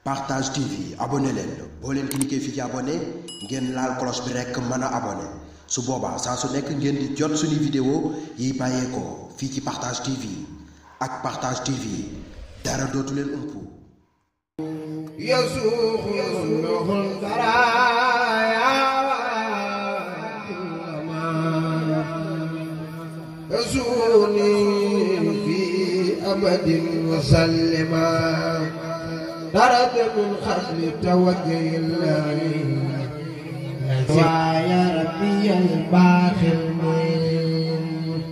Partage TV abonné leen boo leen cliquer fii ci abonné ngeen laal cloche bi rekk mën a abonné su boobaa saa su nekk ngeen di jot suñu vidéo yi bàyyeekoo fii ci Partage TV ak Partage TV dara dootu leen umpu. أبد وسلما درد من خصم توجه الله ويا ربي الباخر المين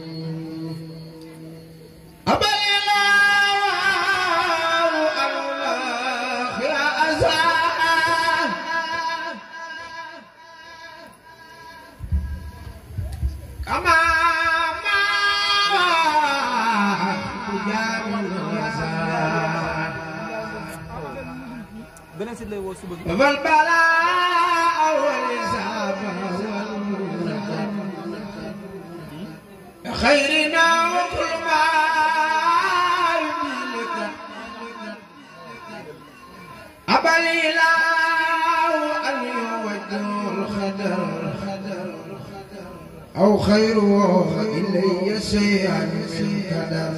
أبا الله الآخر أزاء كما والبلاء والحساب خيرنا وكل ما يملك أبى الإله أن يوجه الخدر أو خيره إلي شيئا من كدر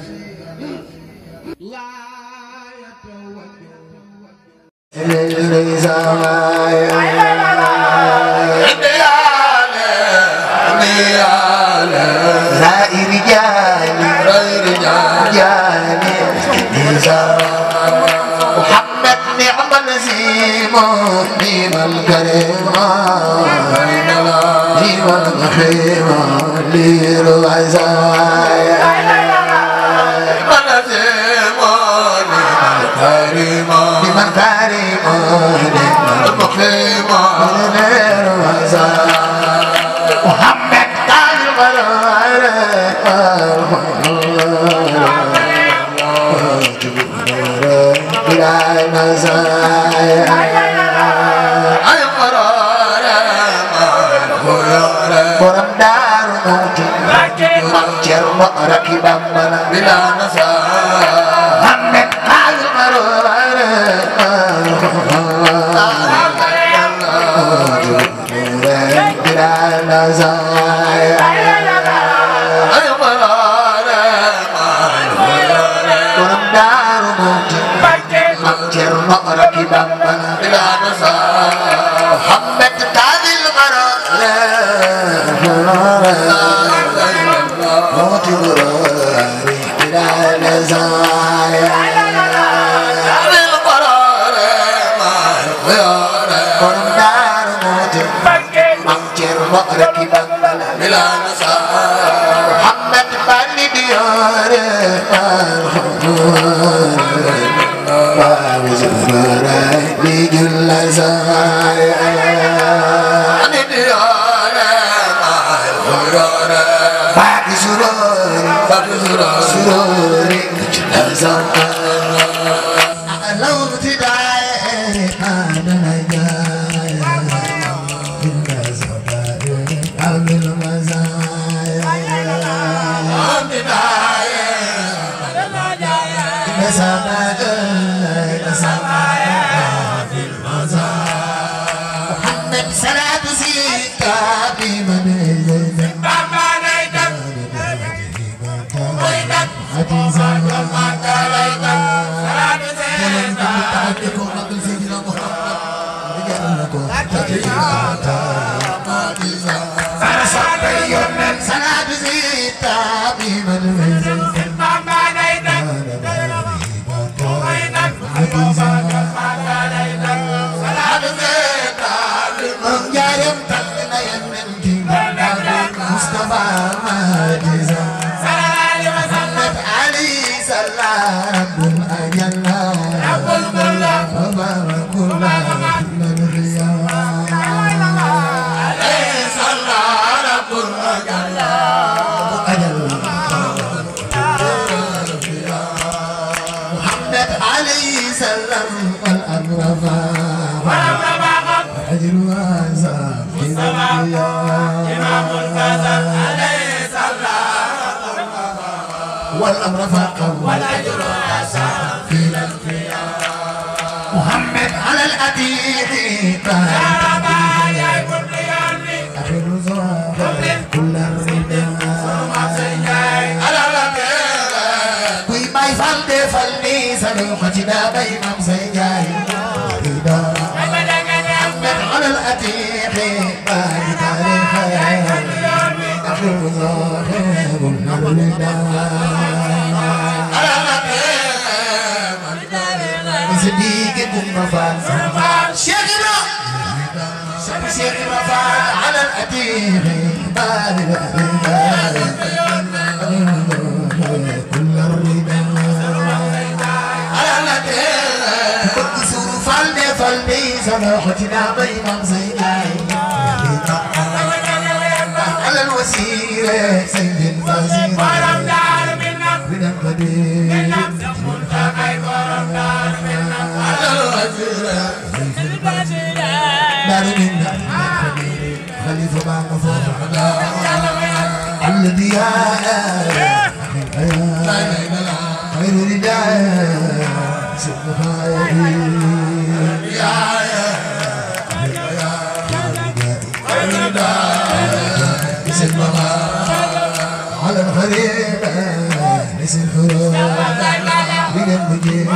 لا يتوجه محمد نعم النسيم نعم الكريم نعم الرحيم للرزايا لمن كريم المقيم محمد قال الغرار بلا مزايا أي قرار قرم دار موت مكر ركب منا بلا نزايا محمد قال الغرار بلا نزايا أي قرار قرم دار موت مكر ركب منا بلا نزايا محمد قال الغرار موت بلا نزايا ركب بلا نزايا محمد بني ديار بجل زايا بني ديار باقي سروري بجل زايا لو ابتدائي أنا نجايا محمد صلاة سيدك بمن والأمر فاقه والأجر أسعى في القيام. محمد على الأديب أخي الرزاق كل الرضا كوي ما يفعل فلني سلوكتنا بيمام سيجاي محمد على الأديب أخي الرزاق كل الرضا صديق المفاد شيخنا شيخنا على الأديب كل الرضا على الأديب كسور فلني صلاحتنا بيمام زيناي على الوسيلة سيد الوزير من القدير خليفة بعد فوق الذي خير رداء على الغريب ليس الحروب بجنب جيب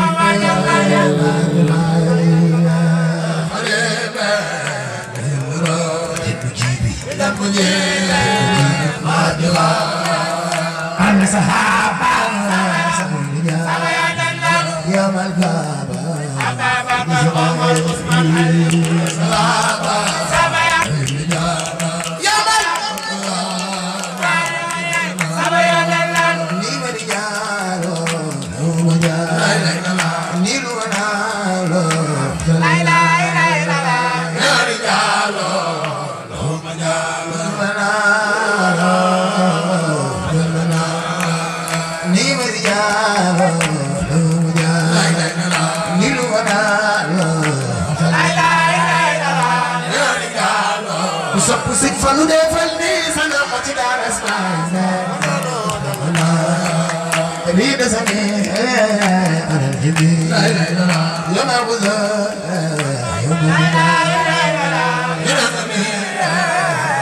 أنا صحابة يا ملكابة فلو ده فلني سنقط دار اسمعنا ريد زمي انا الجميل يا مرغوزة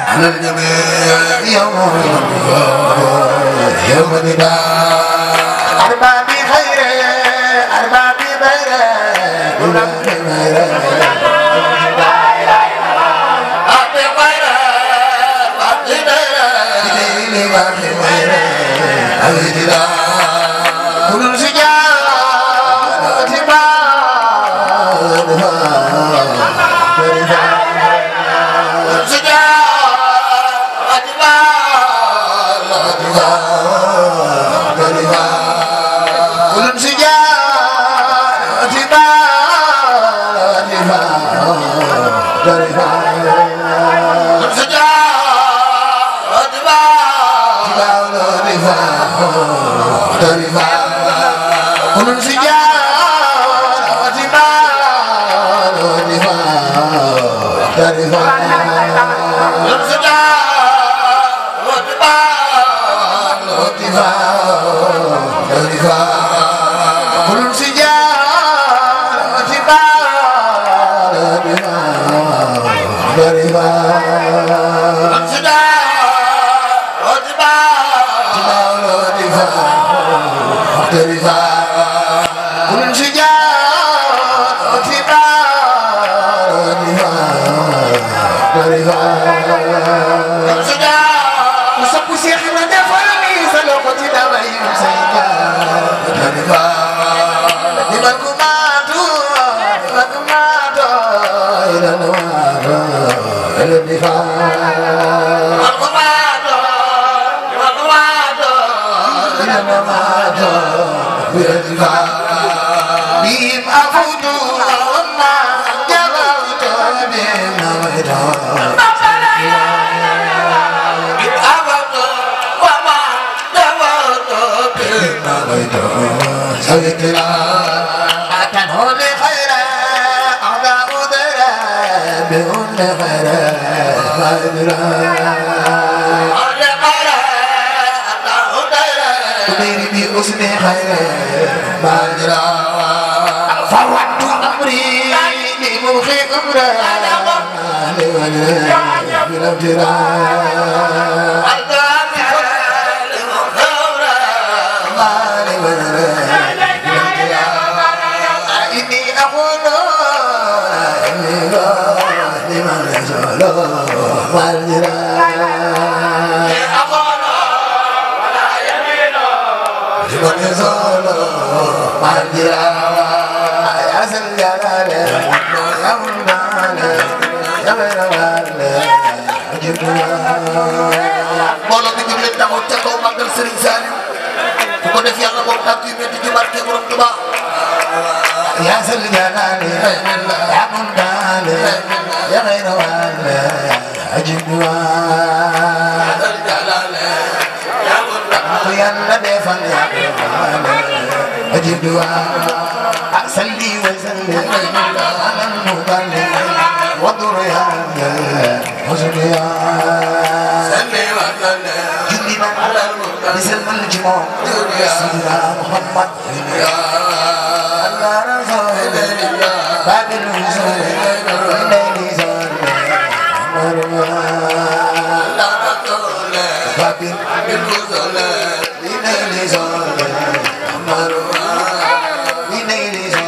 انا الجميل يا مرغوزة يا مدينة اربابي خير اربابي بير اربابي بير كل سجارة فوضت أمري لمخي أمرا بلا ابتلاء إني أقول لمن يزول والجلال ولا يمين لمن يزول والجلال يا ذا الجلال يا منان يا غير mbooloo mi jóg leen taxaw ca kaw màggal Serigne Saliou bu ko def yàlla moom tànk yu métti ci barke borom Tuubaa يا سل جلالي يا منتالي يا غير والي أجب يا سل جلالي يا منتالي يا الذي فليا أجب أصلي وسلم على المبلغ وضر يا حسن يا سلي وسلم جدنا على المبلغ بسلم الجمال سيدنا محمد يا باب الوصول إليه زول باب الوصول إليه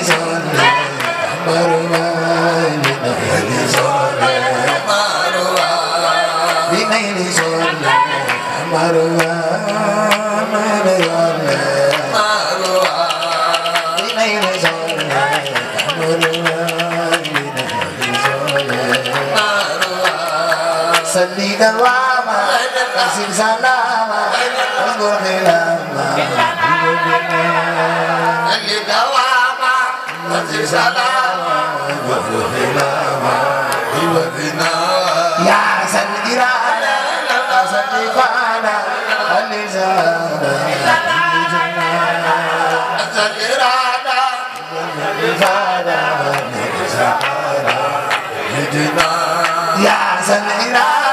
زول إليه زول إليه زول Sandi dawama, kasih salama, anggur hilama. Sandi dawama, kasih salama, anggur hilama. Ya sandi rana, sandi fana, alizana. Sandi rana, sandi fana, alizana. Ya sandi rana.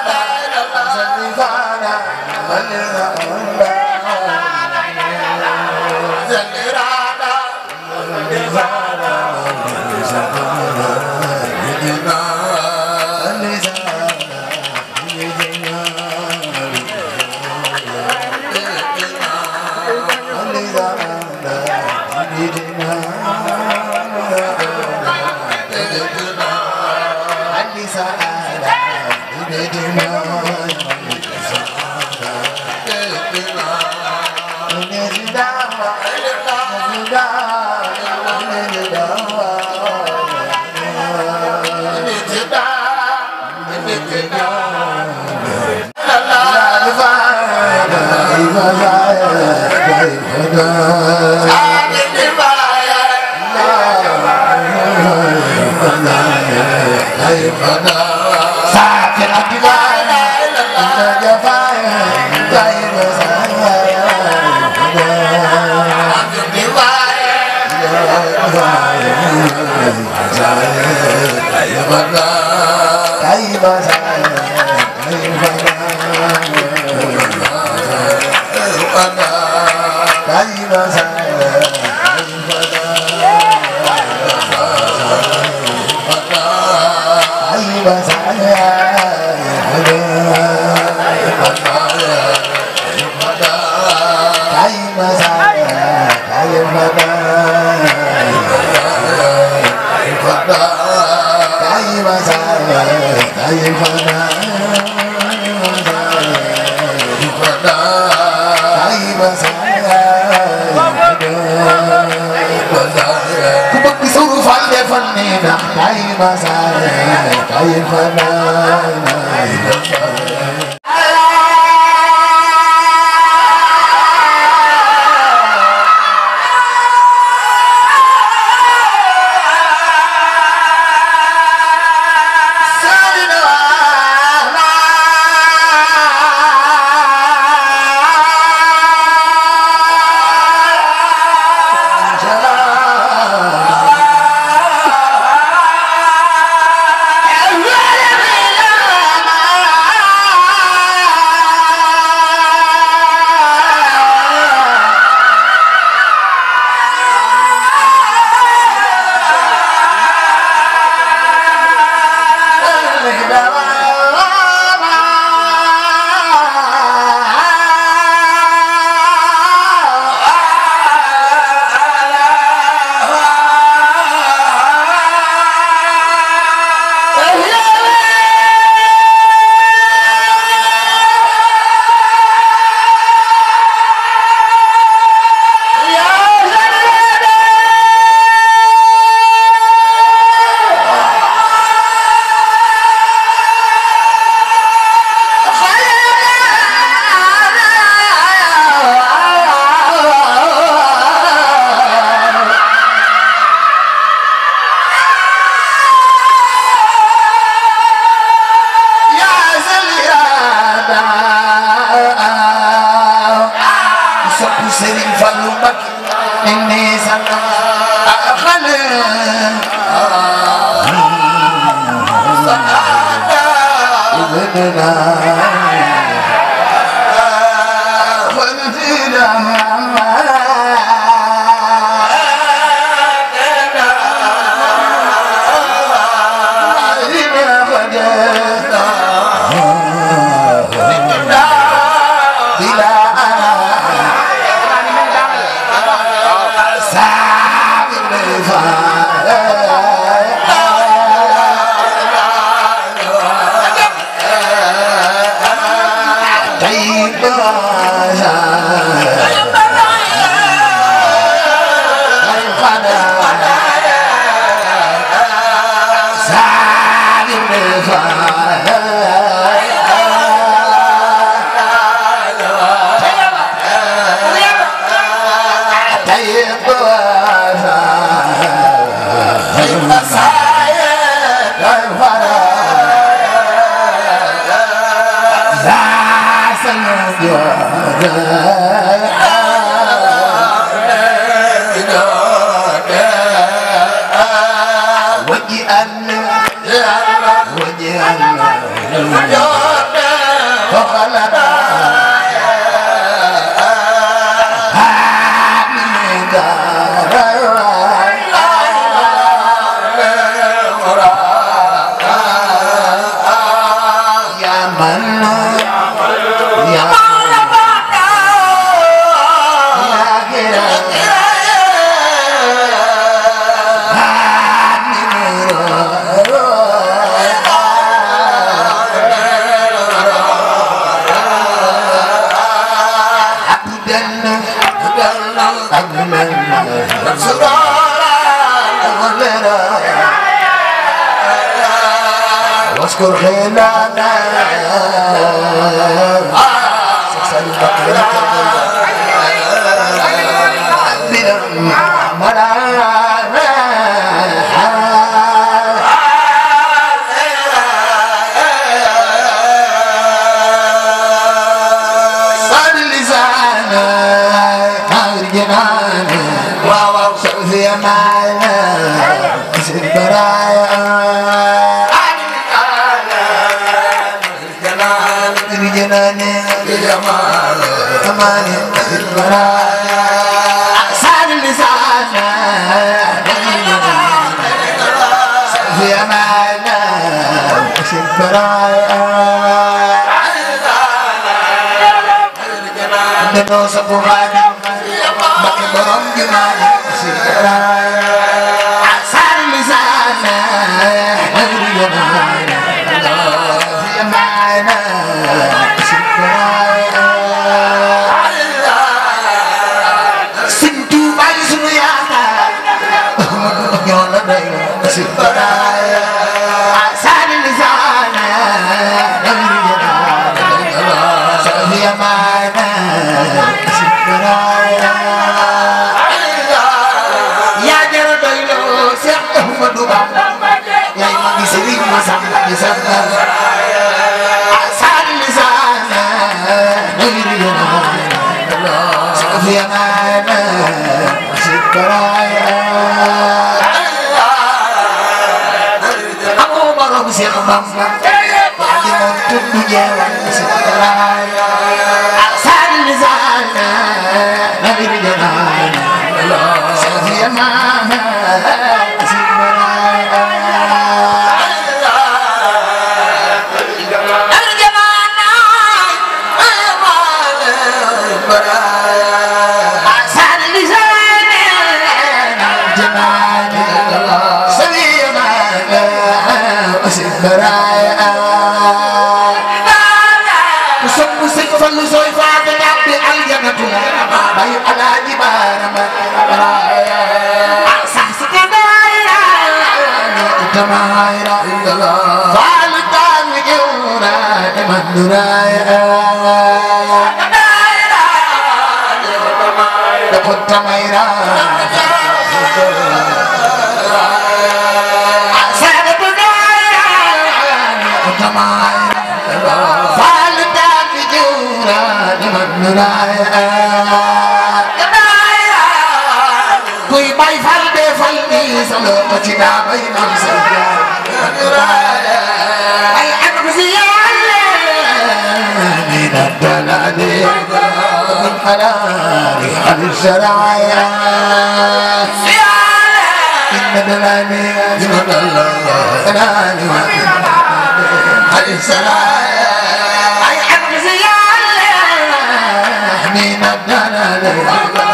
Serigne Fallou Mbacké inni sana xale ibnina واذكر خلالنا no sabugani Mbacké borom jumaani sikara asal misana magriyana yamana sikara sintu bari sunu yaaka ñola day sikara asal misana magriyana yamana ya jara doylo Cheikh Ahmadou Bamba yaay magi Serigne Massamba di samba asal lisana doyriyana sofiyana sikaraya aku borom Cheikh Bamba di mon tuddu jewan sikaraya asal lisana doyriyana sofiyana Nuraya solo ci da bay nam sa ay an ziyale min ad-dalali min halali al sharaya ziyale min ad-dalali min halali al sharaya ay an ziyale min ad-dalali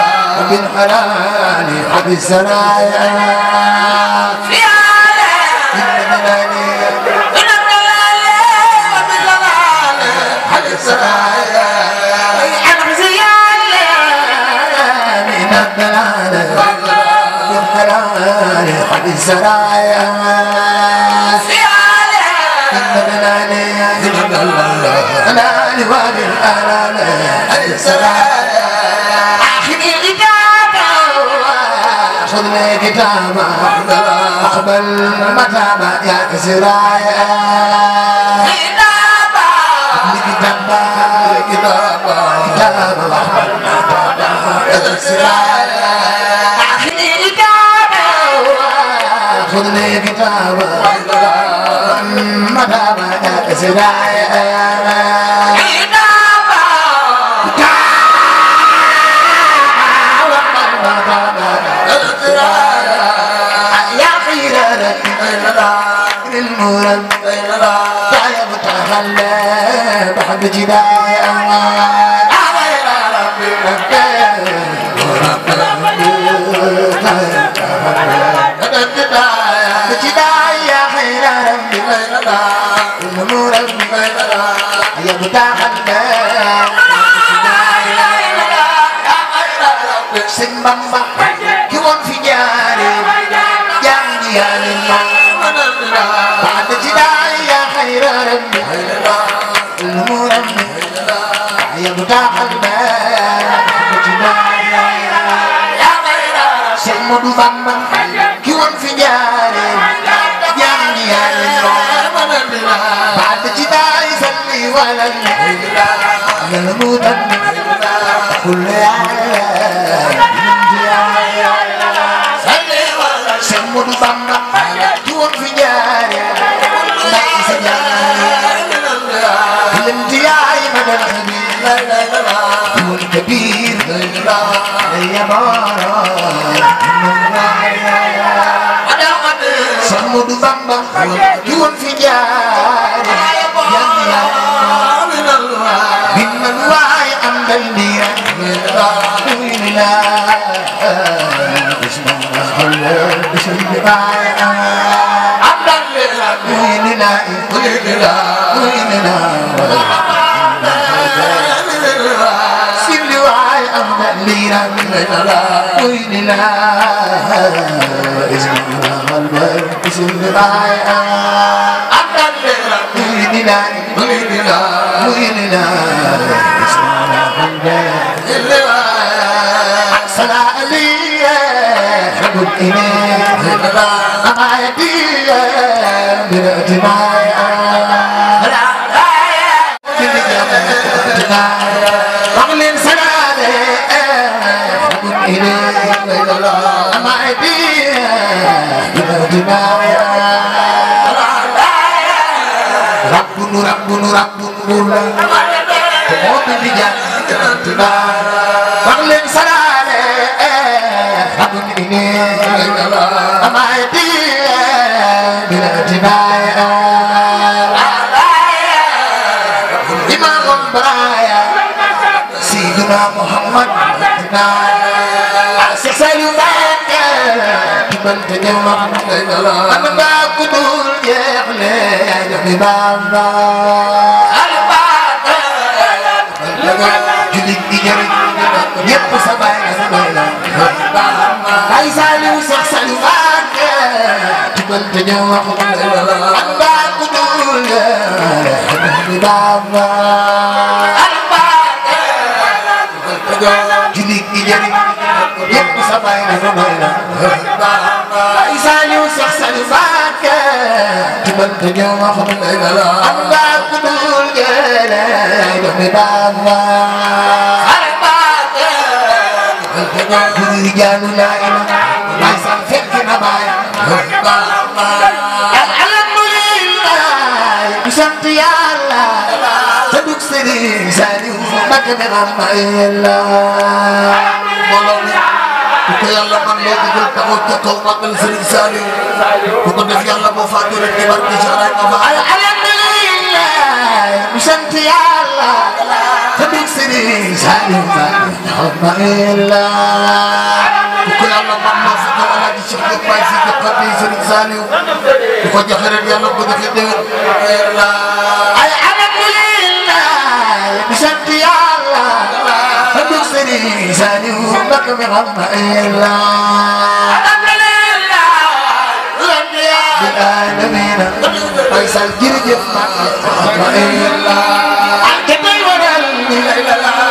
بالحلال حب السرايا في عالم من الضلال وبالضلال حب السرايا حب زيال من الضلال بالحلال حب السرايا في عالم من الضلال وبالضلال حب السرايا خذ لي كتابا أقبل متابا يا كسرايا كتابا كتابا كتابا كتابا أقبل متابا يا كسرايا أخذي كتابا خذ لي كتابا متابا يا كسرايا المرب طيب تخلى بحب جداي غير ربي جداي يا خير ربي المرب طيب تخلى سن بامبا كيون في جاري جاني يا بعد جداي يا خير ربي المربي يا بتاع الباب جداي يا خير سيد بامبا كيون في جاري جاني يا بعد جداي سلي ولا المربي كل Semut bamba, tuan finyari, nak senyari, lentiai madani, tuan kebir, ya bara, semut bamba, tuan finyari, yang menuai ambil dia, Muhammad baay alhamdulillah di sant yàlla te dug Serigne Saliou Mbacké mi xam yàlla mbooloo mi ku ko yàlla man loo ko jël taxaw ca kaw màggal Serigne Saliou ku ko def yàlla boo fàttali rek di barke ci xalaat ma fa alhamdulillah di sant yàlla te dug Serigne Saliou Mbacké mi xam yàlla ku ko yàlla man moo fi ko Alaaji Cheikh Diop Baye fii jox ko bi Serigne Saliou ku ko joxe ren yàlla ko joxe déwén yàlla ay alhamdulillah di sant yàlla te dug Serigne Saliou Mbacké mi xam yàlla alhamdulillah bil alamin ay sal jërëjëf Mbacké yàlla ak tay waral ni la ilaha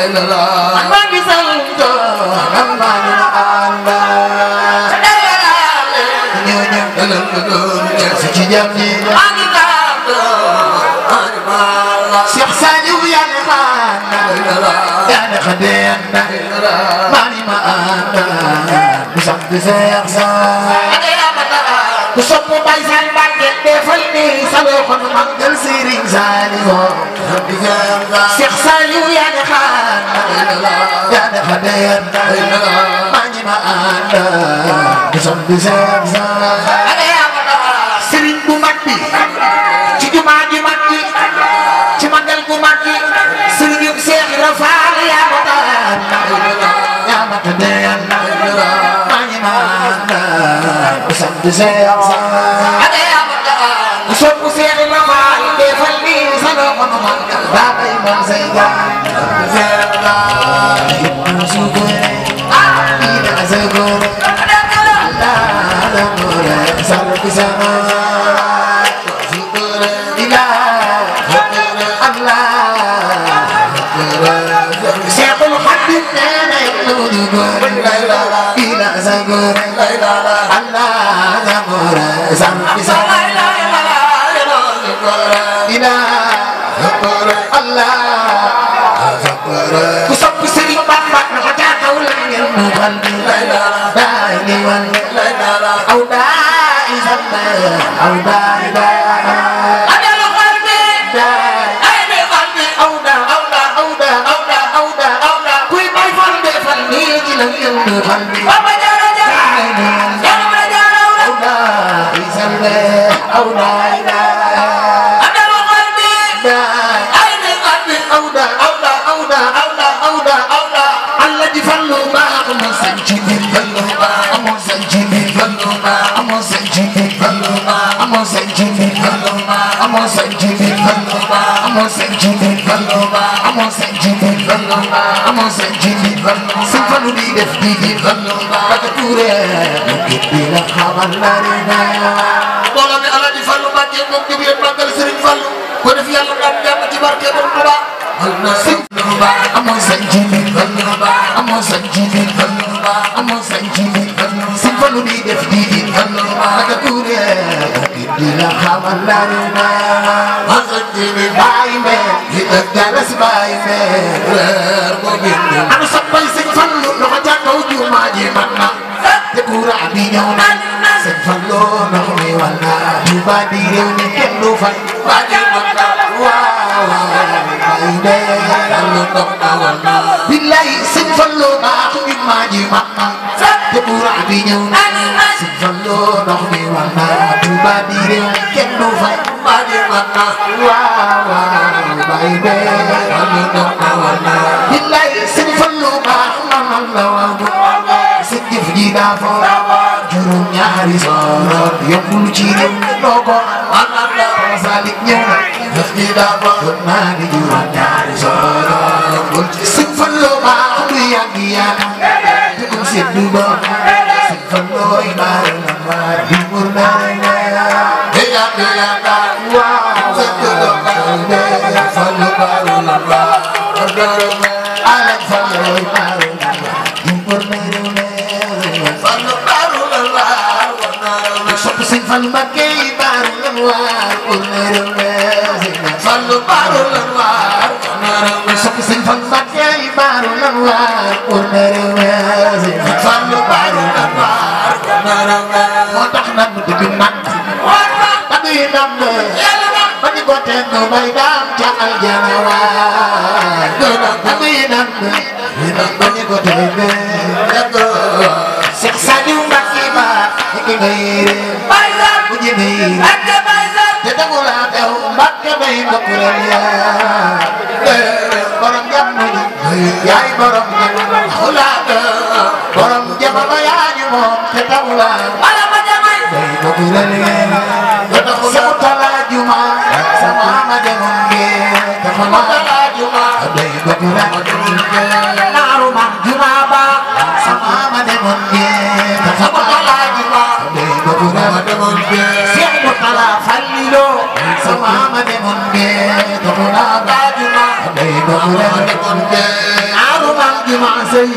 illallah Cheikh Saliou yaa ne xaana yaa ne xadeena maa ni ma ànda bu sant Cheikh Saliou ku sopp Baye Sall Mbacké defal ni sa loxo nu màggal Serigne Saliou Cheikh Saliou yaa ne xaana yaa ne xadeena maa ni ma ànda bu sant Cheikh Saliou Serigne bu mag bi ci jumaa ji mag ji ci magal gu mag gi Serigne Cheikh Rafal yaa ma taan yaa ma tadeen maa ngi maan bu sant Cheikh Saliou sopp Cheikh Rafal defal ni sa loxo nu magal daa bay man say ku sopp Serigne Bamba na ko jaataw la ngeen mu xal daay ni wan aw daay sama aw daay daay adalu qalbi daay ay ni qalbi aw da aw da aw da aw da aw da aw da kuy bay fal defal ni ci la ngeen mu xal baba jara jara jara jara aw daay sama aw daay daay adalu qalbi daay ay ni qalbi aw da aw da aw da aw da aw da aw da Allah di fallu baax mo sañ ci bi fallu baax mo sañ ci bi fallu baax mo sañ ci bi fallu baax mo sañ ci bi fallu baax mo sañ ci bi fallu baax mo sañ ci bi fallu baax mo sañ ci bi fallu baax mo sañ ci bi fallu sañ fallu di def di fallu baax ka touré di la xamal la rena bolo mi Alaaji Fallu Mbacké moom di leen màggal Serigne Fallu ko def yàlla am jàmm ci barke borom Tuubaa amoo sañ ci bi amoo sañ ci bi amoo sañ ci bi Serigne Fallu di def di naka tuure di la xamal la na ma sañ ci bi bàyyi me di def dara si bàyyi me reer mo bind ana soppay Serigne Fallu loxo ca kaw jumaa ji man na te courant bi ñëw na Serigne Fallu ndox mi walla Tuubaa di réew mi kenn du fay billahi Serigne Fallu baax mi maa ji mam te courant bi ñëw na Serigne Fallu ndox mi war na Tuubaa di réew kenn du fay maa ji mam waaw bay be ndox ma war na billahi Serigne Fallu baax man la waaw sa jëf ji daa fo juróom ñaari sooroon yokkul ci réew doo ko man la Salik ñëw na jëf ji daa fo naa di juróom ñaari sooroon Serigne Fallu baax du yàgg yaakaar te ko seddu ba Serigne Fallu baal na ma di mur naa de yàgg yaakaar waaw seddu ba Fallu baal na ma Alaaji Fallu baal na ma di mur naa Fallu baal na ma sopp Serigne Fallu Mbacké baal na ma Fallu baal na ma sopp Serigne Fallu Mbacké baaru lan waar pour ne réew mi Fallu baaru lan waar moo tax nag du ñu nag ba duy ndam ba ñu ko teg bay daam ca aljana waay ba duy ndam ba ñu ko teg Seex Saaliw Mbàkke ba ki ngay réer bu jëmee te tagu laa teew Mbàkke bay mbokkural yaa borom jamono yaay borom jamono xulaat borom jamono yaa ñu moom te tagu laa bay mbokkural yaa Seexu Talla Juma sama ma demoon ngeen dafa ma Talla Juma bay mbokkural naaru ma Juma ba sama ma demoon ngeen dafa ma Talla Juma bay mbokkural Seexu Talla Fallilo sama ma demoon ngeen dafa ma Juma bay mbokkural naaru ma Juma sey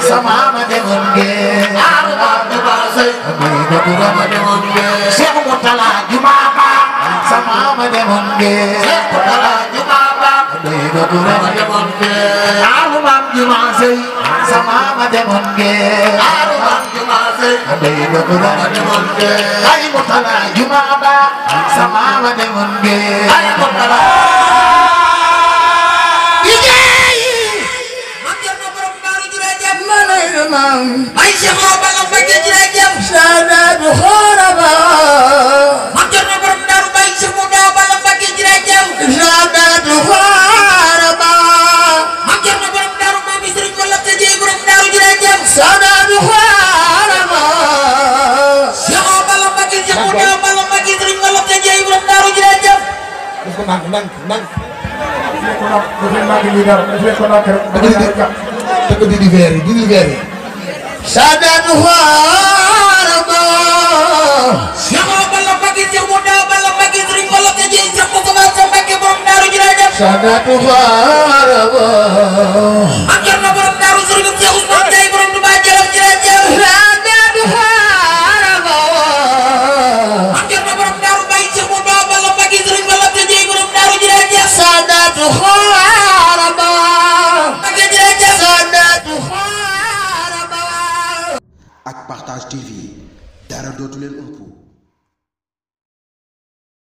sama ma demoon ngeen naaru ma Juma sey bay mbokkural Seexu Talla Juma ba sama ma demoon ngeen Seexu Talla Juma ba bay mbokkural naaru ma Juma sey sama ma demoon ngeen naaru ma Juma sey bay mbokkural ay mu Talla Juma ba sama ma demoon ngeen ay mu Talla ay Cheikh Awa Balla Mbacké jërëjëf Saadatu Xaaraba Maam Cerno borom Daaru Baay Cheikh Awa Balla Mbacké jërëjëf Saadatu Xaaraba Maam Cerno borom Daaru Maam Sëriñ Walla te jey borom Daaru jërëjëf Saadatu Xaaraba Cheikh Awa Balla Mbacké Cheikh Awa Balla Mbacké Sëriñ Walla te jey borom Daaru jërëjëf dafa nang dëgg di veer yi Saadatu Xaaraba Cheikh Awa Balla Mbacké Cheikh Awa Balla Mbacké Sëriñ Walla te jey Cheikh Moustapha Mbacké borom Daaru jërëjëf Saadatu Xaaraba Maam Cerno borom Daaru Sëriñ Cheikh Ousmane Ndiaye borom Touba Jolof jërëjëf Saadatu Xaaraba Maam Cerno borom Daaru Baay Cheikh Awa Balla Mbacké Sëriñ Walla te jey borom Daaru jërëjëf Saadatu Xaaraba Mbacké jërëjëf Saadatu Xaaraba ak Partage TV dara dootu leen umpu